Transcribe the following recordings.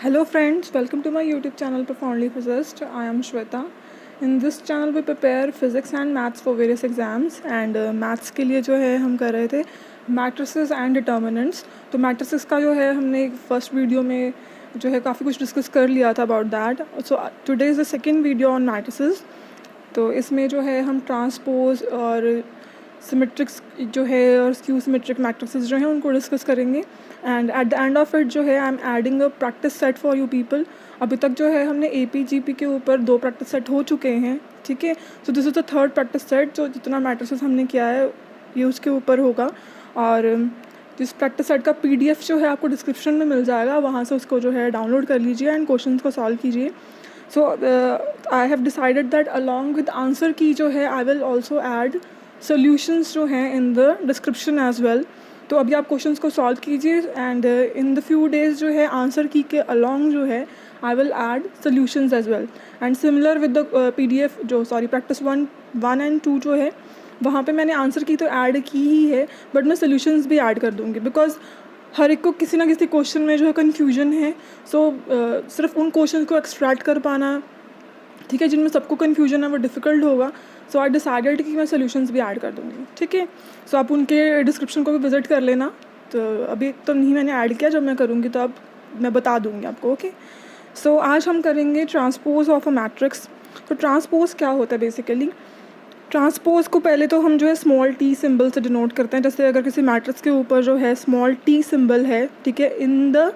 Hello friends, welcome to my YouTube channel Profoundly Physicist. I am Shweta. In this channel we prepare physics and maths for various exams and maths के लिए जो है हम कर रहे थे matrices and determinants. तो matrices का जो है हमने फर्स्ट वीडियो में जो है काफ़ी कुछ डिस्कस कर लिया था about that. So today is the second video on matrices. तो इसमें जो है हम ट्रांसपोज और सिमेट्रिक्स जो है और स्क्यू सिमेट्रिक मैट्रिसेस जो हैं उनको डिस्कस करेंगे and at the end of it जो है I am adding a practice set for you people. अभी तक जो है हमने APGP के ऊपर 2 प्रैक्टिस सेट हो चुके हैं, ठीक है. सो this is the third practice set. जो जितना मैट्रिसेस हमने किया है ये उसके ऊपर होगा और जिस प्रैक्टिस सेट का PDF जो है आपको डिस्क्रिप्शन में मिल जाएगा, वहाँ से उसको जो है डाउनलोड कर लीजिए एंड क्वेश्चन को सॉल्व कीजिए. So I have decided that along with answer key जो है I will also add solutions जो हैं in the description as well. तो अभी आप क्वेश्चंस को सॉल्व कीजिए and in the few days जो है आंसर की के अलॉन्ग जो है I will add solutions as well and similar with the PDF जो प्रैक्टिस 1 एंड 2 जो है वहाँ पे मैंने आंसर की तो ऐड की ही है, बट मैं सॉल्यूशंस भी ऐड कर दूँगी बिकॉज हर एक को किसी ना किसी क्वेश्चन में जो है कन्फ्यूजन है. सो सिर्फ उन क्वेश्चन को एक्सट्रैक्ट कर पाना, ठीक है, जिनमें सबको कन्फ्यूजन है वो डिफ़िकल्ट होगा. सो आई डिसाइडेड कि मैं सॉल्यूशंस भी ऐड कर दूँगी, ठीक है. सो आप उनके डिस्क्रिप्शन को भी विज़िट कर लेना. तो अभी तो नहीं मैंने ऐड किया, जब मैं करूँगी तो अब मैं बता दूँगी आपको, ओके. सो आज हम करेंगे ट्रांसपोज ऑफ अ मैट्रिक्स. तो ट्रांसपोज क्या होता है बेसिकली? ट्रांसपोज को पहले तो हम जो है स्मॉल t सिंबल से डिनोट करते हैं. जैसे अगर किसी मैट्रिक्स के ऊपर जो है स्मॉल t सिंबल है, ठीक है, इन द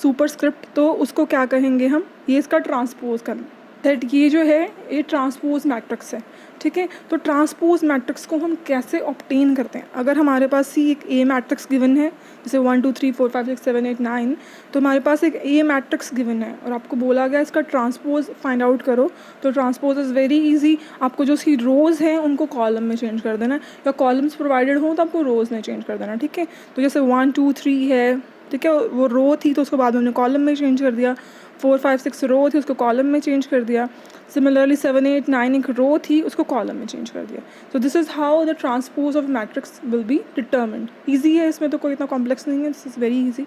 सुपरस्क्रिप्ट, तो उसको क्या कहेंगे हम? ये इसका ट्रांसपोज करना. दैट ये जो है ये ट्रांसपोज मैट्रिक्स है, ठीक है. तो ट्रांसपोज मैट्रिक्स को हम कैसे ऑब्टेन करते हैं? अगर हमारे पास ही एक A मैट्रिक्स गिवन है, जैसे 1 2 3 4 5 6 7 8 9, तो हमारे पास एक A मैट्रिक्स गिवन है और आपको बोला गया इसका ट्रांसपोज फाइंड आउट करो. तो ट्रांसपोज इज़ वेरी इजी. आपको जो उसकी रोज़ हैं उनको कॉलम में चेंज कर देना, या कॉलम्स प्रोवाइडेड हों तो आपको रोज़ में चेंज कर देना, ठीक है. तो जैसे 1 2 3 है, ठीक है, वो रो थी तो उसको बाद में हमने कॉलम में चेंज कर दिया. 4 5 6 रो थी, उसको कॉलम में चेंज कर दिया. सिमिलरली 7 8 9 एक रो थी, उसको कॉलम में चेंज कर दिया. सो this is how the transpose of matrix will be determined. Easy है, इसमें तो कोई इतना कॉम्प्लेक्स नहीं है. This is very easy.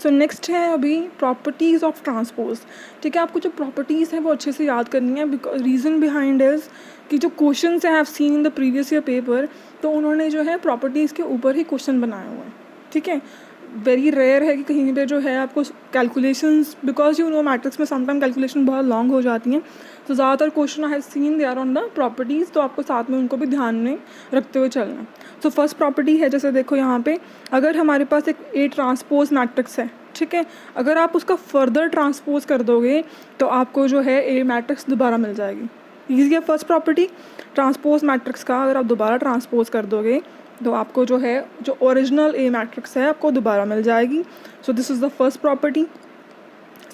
So next है अभी प्रॉपर्टीज़ ऑफ ट्रांसपोज, ठीक है. आपको जो प्रॉपर्टीज़ हैं वो अच्छे से याद करनी है बिकॉज रीज़न बिहाइंड इज़ कि जो question I have seen in the previous year paper, तो उन्होंने जो है प्रॉपर्टीज़ के ऊपर ही क्वेश्चन बनाए हुए हैं, ठीक है. वेरी रेयर है कि कहीं पे जो है आपको calculations, because you know matrix में समटाइम कैलकुलेशन बहुत लॉन्ग हो जाती हैं. तो ज़्यादातर question I have seen they are on the properties, तो आपको साथ में उनको भी ध्यान में रखते हुए चलना है. तो फर्स्ट प्रॉपर्टी है, जैसे देखो यहाँ पे अगर हमारे पास एक A ट्रांसपोज मैट्रिक्स है, ठीक है, अगर आप उसका फर्दर ट्रांसपोज कर दोगे तो आपको जो है A मैट्रिक्स दोबारा मिल जाएगी. ईजी है फर्स्ट प्रॉपर्टी. ट्रांसपोज मैट्रिक्स का अगर आप दोबारा ट्रांसपोज कर दोगे तो आपको जो है जो ओरिजिनल A मैट्रिक्स है आपको दोबारा मिल जाएगी. So this is the first property.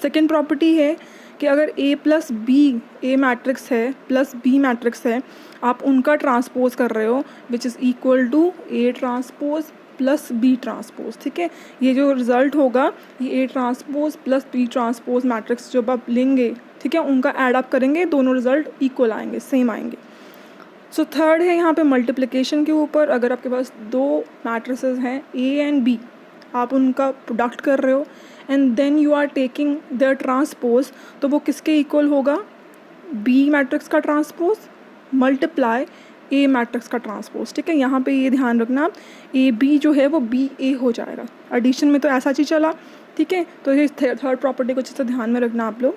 Second property है कि अगर A plus B A matrix है प्लस B मैट्रिक्स है, आप उनका ट्रांसपोज कर रहे हो which is equal to A transpose plus B transpose, ठीक है. ये जो रिज़ल्ट होगा ये A transpose plus B transpose matrix जब आप लेंगे, ठीक है, उनका ऐड अप करेंगे, दोनों रिज़ल्ट इक्वल आएंगे, सेम आएंगे. सो थर्ड है यहाँ पे मल्टीप्लिकेशन के ऊपर. अगर आपके पास 2 मैट्रिसेस हैं A एंड B, आप उनका प्रोडक्ट कर रहे हो and then you are taking the transpose, तो वो किसके इक्वल होगा? B मैट्रिक्स का ट्रांसपोज मल्टीप्लाई A मैट्रिक्स का ट्रांसपोज, ठीक है. यहाँ पे ये ध्यान रखना AB जो है वो BA हो जाएगा. एडिशन में तो ऐसा चीज़ चला, ठीक है. तो ये थर्ड प्रॉपर्टी को अच्छे से ध्यान में रखना आप लोग.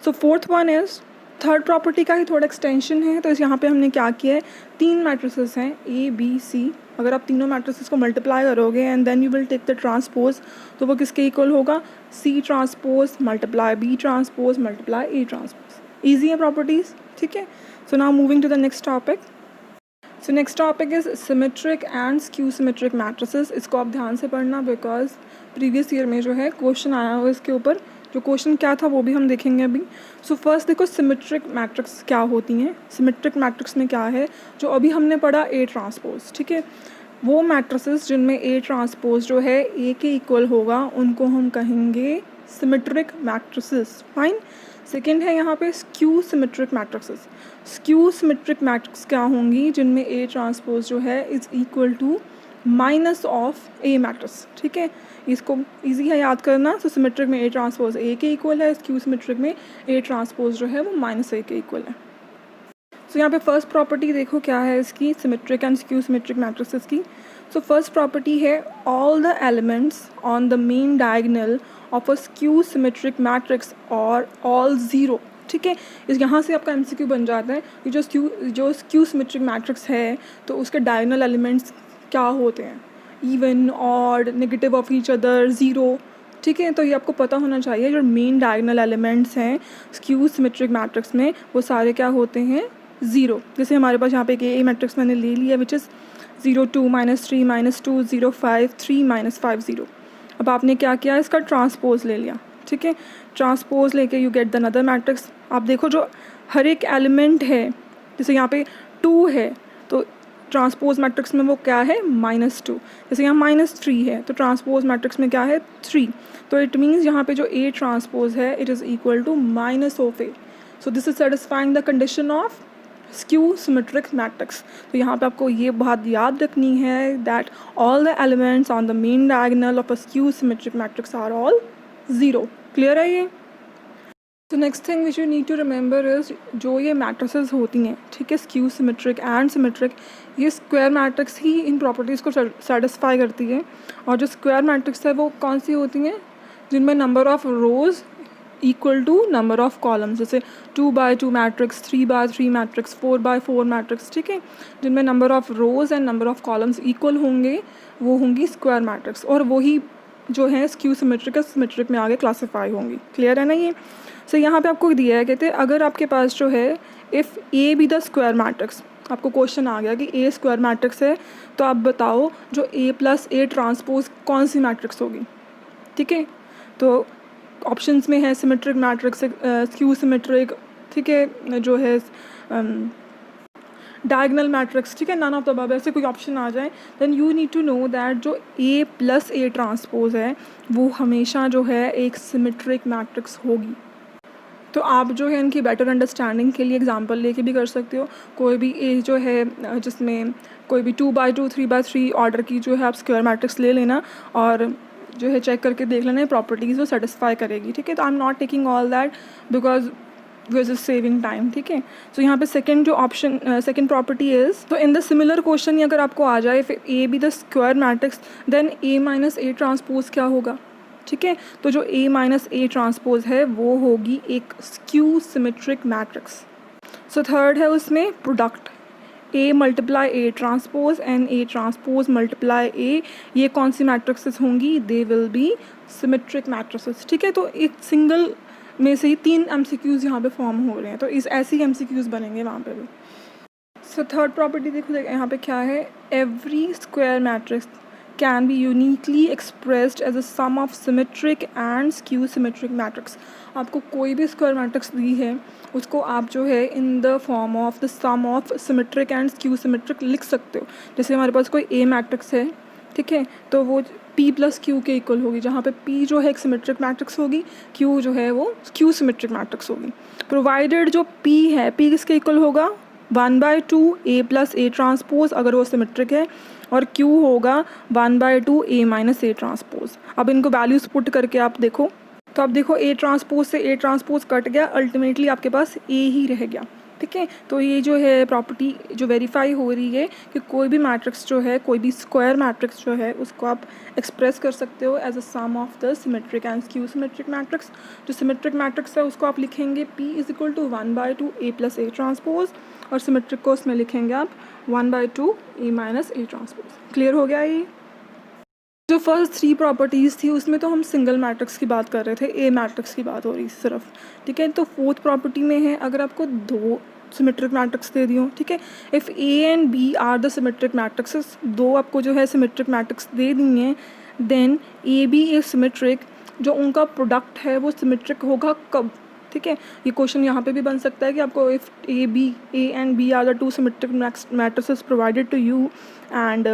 So fourth one is third property का ही थोड़ा एक्सटेंशन है. तो इस यहाँ पे हमने क्या किया है, 3 मैट्रिसेस हैं A B C. अगर आप तीनों मैट्रिसेस को मल्टीप्लाई करोगे and then you will take the transpose, तो वो किसके इक्वल होगा? C transpose multiply B transpose multiply A transpose. Easy है प्रॉपर्टीज़, ठीक है. So now moving to the next topic. So next topic is symmetric and skew symmetric matrices. इसको आप ध्यान से पढ़ना बिकॉज प्रीवियस ईयर में जो है क्वेश्चन आया हुआ इसके ऊपर. जो क्वेश्चन क्या था वो भी हम देखेंगे अभी. सो फर्स्ट देखो सिमेट्रिक मैट्रिक्स क्या होती हैं. सिमेट्रिक मैट्रिक्स में क्या है, जो अभी हमने पढ़ा A ट्रांसपोज, ठीक है, वो मैट्रिसेस जिनमें A ट्रांसपोज जो है A के इक्वल होगा उनको हम कहेंगे सिमेट्रिक मैट्रिसेस. फाइन. सेकेंड है यहाँ पे skew symmetric matrixes. Skew symmetric matrix क्या होंगी? जिनमें A ट्रांसपोज जो है is equal to minus of A matrix, ठीक है। इसको इजी है याद करना। तो सिमेट्रिक में ए ट्रांसपोज ए के इक्वल है, स्क्यू सिमेट्रिक में ए ट्रांसपोज जो है वो माइनस ए के इक्वल है। सो यहाँ पे फर्स्ट प्रॉपर्टी देखो क्या है इसकी, symmetric and skew symmetric matrices की। सो फर्स्ट प्रॉपर्टी है all the elements on the main diagonal of a skew symmetric matrix और ऑल ज़ीरो, ठीक है। इस यहाँ से आपका एमसीक्यू बन जाता है कि जो स्क्यू सिमेट्रिक मैट्रिक्स है तो उसके डायगोनल एलिमेंट्स क्या होते हैं, even, odd, negative of each other, zero, ठीक है। तो ये आपको पता होना चाहिए जो मेन डायगोनल एलिमेंट्स हैं स्क्यू सिमेट्रिक मैट्रिक्स में वो सारे क्या होते हैं, ज़ीरो। जैसे हमारे पास यहाँ पे एक ए मैट्रिक्स मैंने ले लिया विच इज़ 0 2 -3 -2 0 5 3 -5 0। अब आपने क्या किया, इसका ट्रांसपोज ले लिया, ठीक है। ट्रांसपोज लेके you get the another matrix. आप देखो जो हर एक एलिमेंट है, जैसे यहाँ पे 2 है तो ट्रांसपोज मैट्रिक्स में वो क्या है, -2। जैसे यहाँ -3 है तो ट्रांसपोज मैट्रिक्स में क्या है, 3। तो इट मीन्स यहाँ पे जो ए ट्रांसपोज है it is equal to minus of A. So this is satisfying the condition of skew symmetric matrix. तो यहाँ पे आपको ये बात याद रखनी है that all the elements on the main diagonal of a skew symmetric matrix are all zero. Clear है ये। तो next thing which you need to remember is जो ये मैट्रिसेस होती हैं, ठीक है, स्क्यू सिमेट्रिक एंड सिमेट्रिक, ये स्क्वायर मैट्रिक्स ही इन प्रॉपर्टीज़ को सेटिस्फाई करती है। और जो स्क्वायर मैट्रिक्स है वो कौन सी होती हैं, जिनमें number of rows equal to number of columns, जैसे 2x2 matrix, 3x3 matrix, 4x4 matrix, ठीक है, जिनमें number of rows and number of columns equal होंगे वो होंगी स्क्वायर मैट्रिक्स, और वही जो है स्क्यू सिमेट्रिक या सिमेट्रिक में आगे क्लासीफाई होंगी। क्लियर है ना ये। सो यहाँ पे आपको दिया है, कहते हैं अगर आपके पास जो है if A be the square matrix, आपको क्वेश्चन आ गया कि ए स्क्वायर मैट्रिक्स है तो आप बताओ जो ए प्लस ए ट्रांसपोज कौन सी मैट्रिक्स होगी, ठीक है। तो ऑप्शंस में है सिमेट्रिक मैट्रिक्स, स्क्यू सिमेट्रिक, ठीक है, जो है डायगोनल मैट्रिक्स, ठीक है, नन ऑफ द अबव, ऐसे कोई ऑप्शन आ जाए then you need to know that जो ए प्लस ए ट्रांसपोज है वो हमेशा जो है एक सिमेट्रिक मैट्रिक्स होगी। तो आप जो है इनकी बेटर अंडरस्टैंडिंग के लिए एग्जांपल लेके भी कर सकते हो। कोई भी ए जो है जिसमें कोई भी 2x2 3x3 ऑर्डर की जो है आप स्क्वायर मैट्रिक्स ले लेना और जो है चेक करके देख लेना प्रॉपर्टीज़ वो सेटिस्फाई करेगी, ठीक है। तो I am not taking all that because we are just saving time, ठीक है। सो यहाँ पे सेकंड जो ऑप्शन सेकंड प्रॉपर्टी इज़, तो इन द सिमिलर क्वेश्चन अगर आपको आ जाए फिर A be the square matrix then A minus A transpose क्या होगा, ठीक है। तो जो ए माइनस ए ट्रांसपोज है वो होगी एक skew symmetric matrix. So third है उसमें product, a multiply a transpose and a transpose multiply a, ये कौन सी मैट्रिक्सेस होंगी, they will be symmetric matrices, ठीक है। तो एक सिंगल में से ही 3 एमसीक्यूज़ यहाँ पे फॉर्म हो रहे हैं, तो इस ऐसे ही एमसीक्यूज़ बनेंगे वहाँ पे भी। सो थर्ड प्रॉपर्टी देखो यहाँ पे क्या है, every square matrix can be uniquely expressed as a sum of symmetric and skew symmetric matrix। आपको कोई भी स्क्वायर मैट्रिक्स दी है उसको आप जो है in the form of the sum of symmetric and skew symmetric लिख सकते हो। जैसे हमारे पास कोई ए मैट्रिक्स है, ठीक है, तो वो P प्लस क्यू के इक्वल होगी, जहाँ पे P जो है एक सिमेट्रिक मैट्रिक्स होगी, Q जो है वो स्क्यू सिमेट्रिक मैट्रिक्स होगी। प्रोवाइडेड जो P है, P किसके इक्वल होगा, 1/2 A प्लस ए ट्रांसपोज अगर वो सिमेट्रिक है, और Q होगा 1/2 A माइनस ए ट्रांसपोज। अब इनको वैल्यूज पुट करके आप देखो, तो आप देखो ए ट्रांसपोज से ए ट्रांसपोज कट गया, अल्टीमेटली आपके पास ए ही रह गया, ठीक है। तो ये जो है प्रॉपर्टी जो वेरीफाई हो रही है कि कोई भी मैट्रिक्स जो है, कोई भी स्क्वायर मैट्रिक्स जो है उसको आप एक्सप्रेस कर सकते हो as a sum of the symmetric and skew symmetric matrix. जो सिमेट्रिक मैट्रिक्स है उसको आप लिखेंगे P is equal to 1/2 A plus A transpose, और सिमेट्रिक को उसमें लिखेंगे आप 1/2 A minus A transpose. Clear हो गया ये। जो फर्स्ट 3 प्रॉपर्टीज़ थी उसमें तो हम सिंगल मैट्रिक्स की बात कर रहे थे, ए मैट्रिक्स की बात हो रही सिर्फ, ठीक है। तो फोर्थ प्रॉपर्टी में है अगर आपको 2 सिमेट्रिक मैट्रिक्स दे दी हो, ठीक है, if A and B are the symmetric matrixes, 2 आपको जो है सिमेट्रिक मैट्रिक्स दे दी हैं, then A B is symmetric, जो उनका प्रोडक्ट है वो सिमेट्रिक होगा कब, ठीक है। ये क्वेश्चन यहाँ पे भी बन सकता है कि आपको if A and B are the 2 symmetric matrices provided to you and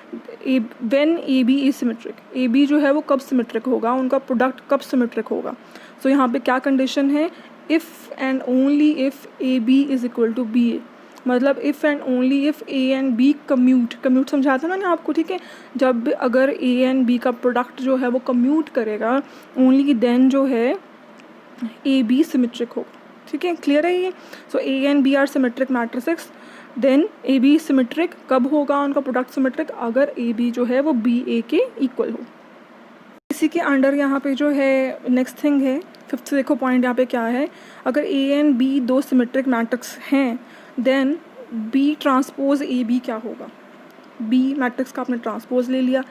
when A B is symmetric, A B जो है वो कब सिमेट्रिक होगा, उनका प्रोडक्ट कब सिमेट्रिक होगा। सो यहाँ पे क्या कंडीशन है, if and only if A B is equal to B A, मतलब if and only if A and B commute समझाया था मैंने आपको, ठीक है। जब अगर ए एंड बी का प्रोडक्ट जो है वो कम्यूट करेगा ओनली देन जो है ए बी सिमेट्रिक होगा, ठीक है। क्लियर है ये? So A and B are symmetric matrices, then A B symmetric कब होगा उनका प्रोडक्ट सिमेट्रिक, अगर ए बी जो है वो बी ए के इक्वल हो। इसी के अंडर यहाँ पे जो है नेक्स्ट थिंग है, फिफ्थ देखो पॉइंट यहाँ पे क्या है, अगर ए एंड बी दो सिमेट्रिक मैट्रिक्स हैं then B transpose A B क्या होगा। बी मैट्रिक्स का आपने ट्रांसपोज ले लिया,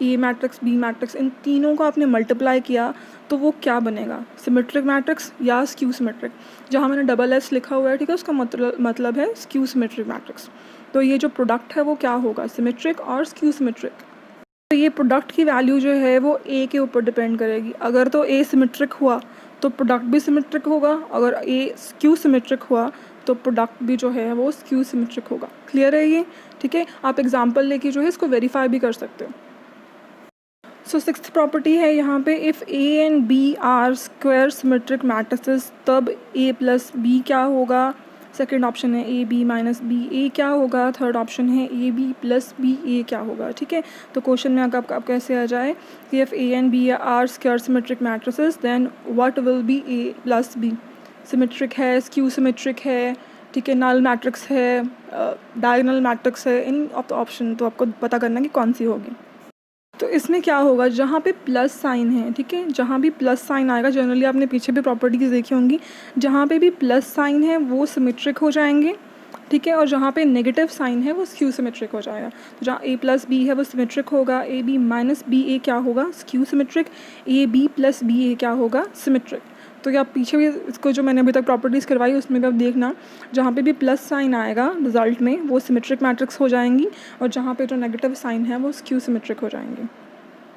ए मैट्रिक्स बी मैट्रिक्स इन तीनों को आपने मल्टीप्लाई किया तो वो क्या बनेगा, सिमेट्रिक मैट्रिक्स या स्क्यू सिमेट्रिक। जहाँ मैंने डबल एस लिखा हुआ है, ठीक है, उसका मतलब है स्क्यू सिमेट्रिक मैट्रिक्स। तो ये जो प्रोडक्ट है वो क्या होगा, सिमेट्रिक और स्क्यू सिमेट्रिक। तो ये प्रोडक्ट की वैल्यू जो है वो ए के ऊपर डिपेंड करेगी। अगर तो ए सिमेट्रिक हुआ तो प्रोडक्ट भी सिमेट्रिक होगा, अगर ए स्क्यू सिमेट्रिक हुआ तो प्रोडक्ट भी जो है वो स्क्यू सिमेट्रिक होगा। क्लियर है ये? ठीक है, आप एग्जांपल लेके जो है इसको वेरीफाई भी कर सकते हो। सो सिक्स्थ प्रॉपर्टी है यहाँ पे, if A and B are square symmetric matrices तब ए प्लस बी क्या होगा। सेकेंड ऑप्शन है A B minus B A क्या होगा। थर्ड ऑप्शन है A B plus B A क्या होगा, ठीक है। तो क्वेश्चन में अगर आप कैसे आ जाए कि if A and B are square symmetric matrices then what will be A plus B. Symmetric है, स्क्यू सिमेट्रिक है, ठीक है, नल मैट्रिक्स है, डायगोनल मैट्रिक्स है, इन ऑफ द ऑप्शन तो आपको पता करना कि कौन सी होगी। तो इसमें क्या होगा, जहाँ पे प्लस साइन है, ठीक है, जहाँ भी प्लस साइन आएगा, जनरली आपने पीछे भी प्रॉपर्टीज़ देखी होंगी, जहाँ पे भी प्लस साइन है वो सिमेट्रिक हो जाएंगे, ठीक है, और जहाँ पे नेगेटिव साइन है वो स्क्यू सिमेट्रिक हो जाएगा। तो जहाँ ए प्लस बी है वो सिमेट्रिक होगा, A B minus B A क्या होगा, skew symmetric, A B plus B A क्या होगा, सिमेट्रिक। तो ये आप पीछे भी इसको जो मैंने अभी तक प्रॉपर्टीज़ करवाई उसमें भी आप देखना, जहाँ पे भी प्लस साइन आएगा रिजल्ट में वो सिमेट्रिक मैट्रिक्स हो जाएंगी, और जहाँ पे जो नेगेटिव साइन है वो स्क्यू सिमेट्रिक हो जाएंगी।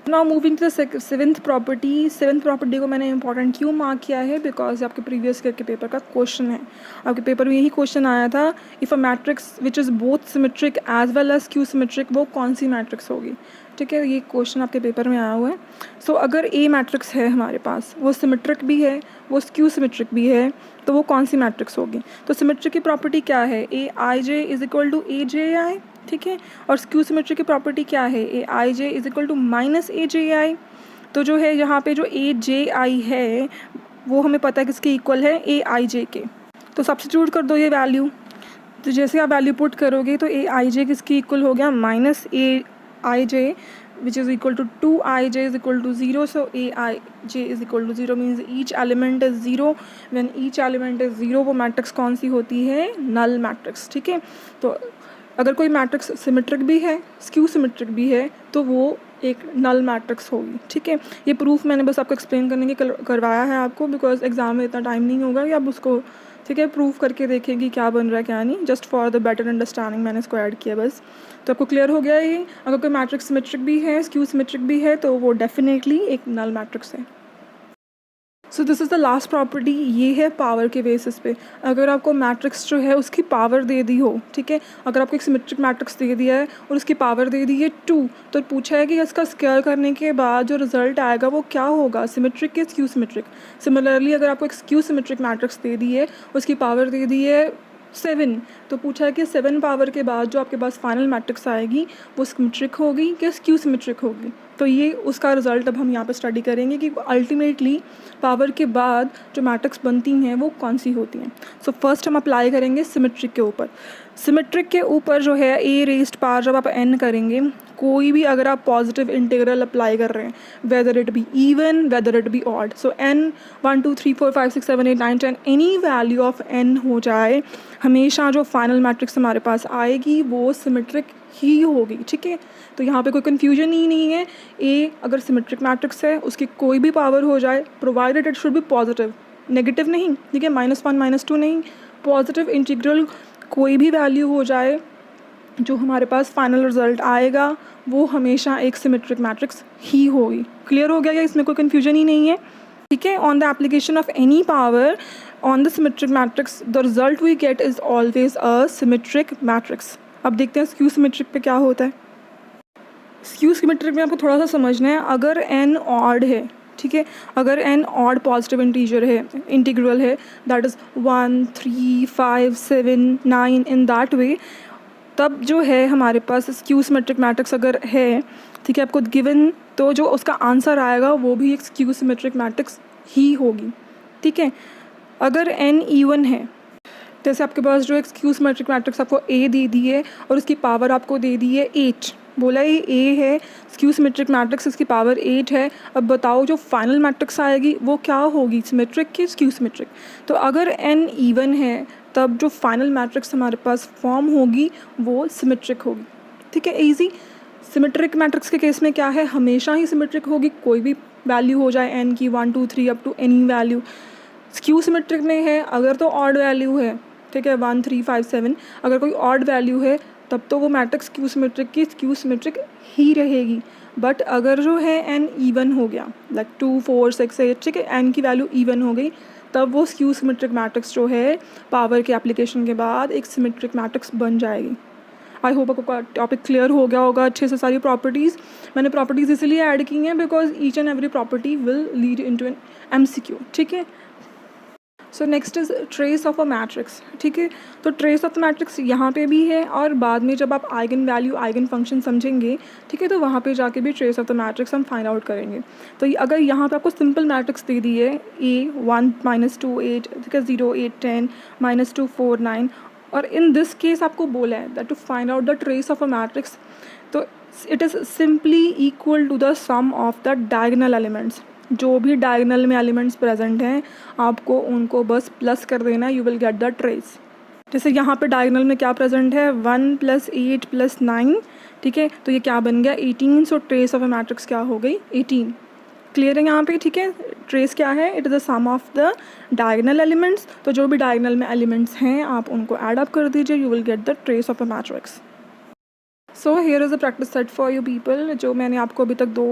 Now moving to the seventh property. Seventh property को मैंने इंपॉर्टेंट क्यों मार्क किया है, बिकॉज आपके प्रीवियस ईयर के पेपर का क्वेश्चन है। आपके पेपर में यही क्वेश्चन आया था, if a matrix which is both symmetric as well as skew symmetric वो कौन सी मैट्रिक्स होगी, ठीक है। ये क्वेश्चन आपके पेपर में आया हुआ है। सो अगर ए मैट्रिक्स है हमारे पास, वो सिमेट्रिक भी है, वो स्क्यू सिमेट्रिक भी है, तो वो कौन सी मैट्रिक्स होगी। तो सिमेट्रिक की प्रॉपर्टी क्या है, ए आई जे इज इक्वल टू ए जे आई, ठीक है, और स्क्यू सिमेट्रिक की प्रॉपर्टी क्या है, ए आई जे इज इक्वल टू माइनस ए जे आई। तो जो है यहाँ पे जो ए जे आई है वो हमें पता है किसके इक्वल है, ए आई जे के। तो सब्स्टिट्यूट कर दो ये वैल्यू, तो जैसे आप वैल्यू पुट करोगे तो ए आई जे किसके इक्वल हो गया, minus A I J which is equal to 2ij is equal to 0. So aij is equal to 0 means each element is 0. when each element is 0 वो मैट्रिक्स कौन सी होती है, नल मैट्रिक्स, ठीक है। तो अगर कोई मैट्रिक्स सिमेट्रिक भी है, स्क्यू सिमेट्रिक भी है, तो वो एक नल मैट्रिक्स होगी, ठीक है। ये प्रूफ मैंने बस आपको एक्सप्लेन करने के करवाया है आपको, बिकॉज एग्जाम में इतना टाइम नहीं होगा कि आप उसको, ठीक है, प्रूफ करके देखेंगे क्या बन रहा है क्या नहीं, just for the better understanding मैंने इसको ऐड किया बस। तो आपको क्लियर हो गया ये, अगर कोई मैट्रिक्स सिमेट्रिक भी है, स्क्यू सिमेट्रिक भी है, तो वो डेफिनेटली एक नल मैट्रिक्स है। सो this is the last property, ये है पावर के बेसिस पे। अगर आपको मैट्रिक्स जो है उसकी पावर दे दी हो, ठीक है, अगर आपको एक सिमेट्रिक मैट्रिक्स दे दिया है और उसकी पावर दे दी है 2, तो पूछा है कि इसका स्क्वायर करने के बाद जो रिजल्ट आएगा वो क्या होगा, सिमेट्रिक या स्क्यू सिमेट्रिक। सिमिलरली अगर आपको एक स्क्यू सिमेट्रिक मैट्रिक्स दे दी है, उसकी पावर दे दी है 7, तो पूछा है कि 7 पावर के बाद जो आपके पास फाइनल मैट्रिक्स आएगी वो सिमेट्रिक होगी कि स्क्यू सिमेट्रिक होगी। तो ये उसका रिजल्ट अब हम यहाँ पे स्टडी करेंगे कि अल्टीमेटली पावर के बाद जो मैट्रिक्स बनती हैं वो कौन सी होती हैं। सो फर्स्ट हम अप्लाई करेंगे सिमेट्रिक के ऊपर। सिमेट्रिक के ऊपर जो है ए रेज्ड पावर जब आप n करेंगे, कोई भी अगर आप पॉजिटिव इंटीग्रल अप्लाई कर रहे हैं, whether it be even whether it be odd, so n 1 2 3 4 5 6 7 8 9 10 any value of n हो जाए, हमेशा जो फाइनल मैट्रिक्स हमारे पास आएगी वो सिमेट्रिक ही होगी, ठीक है। तो यहाँ पे कोई कन्फ्यूजन ही नहीं है, ए अगर सिमेट्रिक मैट्रिक्स है उसकी कोई भी पावर हो जाए, provided it should be positive, negative नहीं, ठीक है, -1 -2 नहीं, पॉजिटिव इंटीग्रल कोई भी वैल्यू हो जाए, जो हमारे पास फाइनल रिजल्ट आएगा वो हमेशा एक सिमेट्रिक मैट्रिक्स ही होगी। क्लियर हो गया क्या, इसमें कोई कन्फ्यूजन ही नहीं है, ठीक है। On the application of any power on the symmetric matrix the result we get is always a symmetric matrix. अब देखते हैं स्क्यू सिमेट्रिक पे क्या होता है। स्क्यू सिमेट्रिक में आपको थोड़ा सा समझना है, अगर n ऑड है, ठीक है। अगर n ऑड पॉजिटिव इंटीजर है, इंटीग्रल है, that is 1, 3, 5, 7, 9 in that way, तब जो है हमारे पास स्क्यू सिमेट्रिक मैट्रिक्स अगर है, ठीक है, आपको गिवन, तो जो उसका आंसर आएगा वो भी एक स्क्यू सिमेट्रिक मैट्रिक्स ही होगी, ठीक है। अगर n इवन है, जैसे आपके पास जो एक स्क्यू सिमेट्रिक मैट्रिक्स आपको A दे दी है और उसकी पावर आपको दे दी है 8, बोला ये A है स्क्यू सिमेट्रिक मैट्रिक्स, इसकी पावर 8 है। अब बताओ जो फाइनल मैट्रिक्स आएगी वो क्या होगी, सिमेट्रिक की स्क्यू सिमेट्रिक। तो अगर n इवन है तब जो फाइनल मैट्रिक्स हमारे पास फॉर्म होगी वो सिमेट्रिक होगी, ठीक है, ईजी। सिमेट्रिक मैट्रिक्स के केस में क्या है, हमेशा ही सिमेट्रिक होगी, कोई भी वैल्यू हो जाए n की 1, 2, 3 up to any value. Skew symmetric में है अगर तो ऑड वैल्यू है, ठीक है, 1, 3, 5, 7, अगर कोई ऑड वैल्यू है तब तो वो मैट्रिक्स स्क्यू सिमेट्रिक की स्क्यू सिमेट्रिक ही रहेगी। बट अगर जो है n इवन हो गया, लाइक 2, 4, 6, 8, ठीक है, n की वैल्यू इवन हो गई, तब वो स्क्यू सिमेट्रिक मैट्रिक्स जो है पावर के एप्लीकेशन के बाद एक सिमेट्रिक मैट्रिक्स बन जाएगी। आई होप आपको टॉपिक क्लियर हो गया होगा अच्छे से। सारी प्रॉपर्टीज़ मैंने प्रॉपर्टीज़ इसलिए ऐड की हैं because each and every property will lead into an MCQ, ठीक है। So next is trace of a matrix, ठीक है। तो ट्रेस ऑफ द मैट्रिक्स यहाँ पे भी है और बाद में जब आप आइगन वैल्यू आइगन फंक्शन समझेंगे, ठीक है, तो वहाँ पे जाके भी ट्रेस ऑफ द मैट्रिक्स हम फाइंड आउट करेंगे। तो अगर यहाँ पे आपको सिंपल मैट्रिक्स दे दी है A 1, -2, 8, ठीक है, 0, 8, 10, -2, 4, 9, और इन दिस केस आपको बोला है that to find out the trace of a matrix, तो it is simply equal to the sum of the diagonal elements. जो भी डायगोनल में एलिमेंट्स प्रेजेंट हैं आपको उनको बस प्लस कर देना, you will get the trace. जैसे यहाँ पे डायगोनल में क्या प्रेजेंट है, 1 + 8 + 9, ठीक है, तो ये क्या बन गया 18। सो ट्रेस ऑफ अ मैट्रिक्स क्या हो गई 18। क्लियर है यहाँ पे, ठीक है। ट्रेस क्या है, it is the sum of the diagonal elements. तो जो भी डायगोनल में एलिमेंट्स हैं आप उनको ऐड अप कर दीजिए, you will get the trace of a matrix. So here is a practice set for you people. जो मैंने आपको अभी तक 2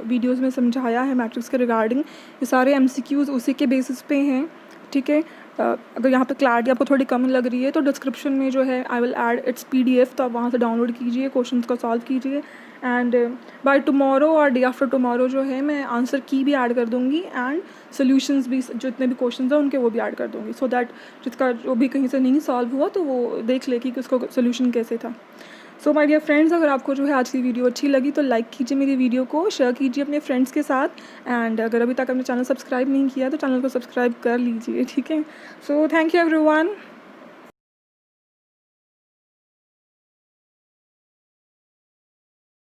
वीडियोज़ में समझाया है मैट्रिक्स के रिगार्डिंग, ये सारे MCQs उसी के बेसिस पे हैं, ठीक है। अगर यहाँ पे क्लैरिटी आपको थोड़ी कम लग रही है तो डिस्क्रिप्शन में जो है I will add it's PDF, तो आप वहाँ से डाउनलोड कीजिए, क्वेश्चंस को सॉल्व कीजिए, एंड बाय टुमारो और डे आफ्टर टुमारो जो है मैं आंसर की भी ऐड कर दूँगी एंड सोल्यूशंस भी, जो इतने भी क्वेश्चंस हैं उनके वो भी ऐड कर दूँगी, सो दैट जिसका जो भी कहीं से नहीं सॉल्व हुआ तो वो देख ले कि उसका सोल्यूशन कैसे था। सो माय डियर फ्रेंड्स, अगर आपको जो है आज की वीडियो अच्छी लगी तो लाइक कीजिए मेरी वीडियो को, शेयर कीजिए अपने फ्रेंड्स के साथ, एंड अगर अभी तक आपने चैनल सब्सक्राइब नहीं किया तो चैनल को सब्सक्राइब कर लीजिए, ठीक है। So thank you everyone.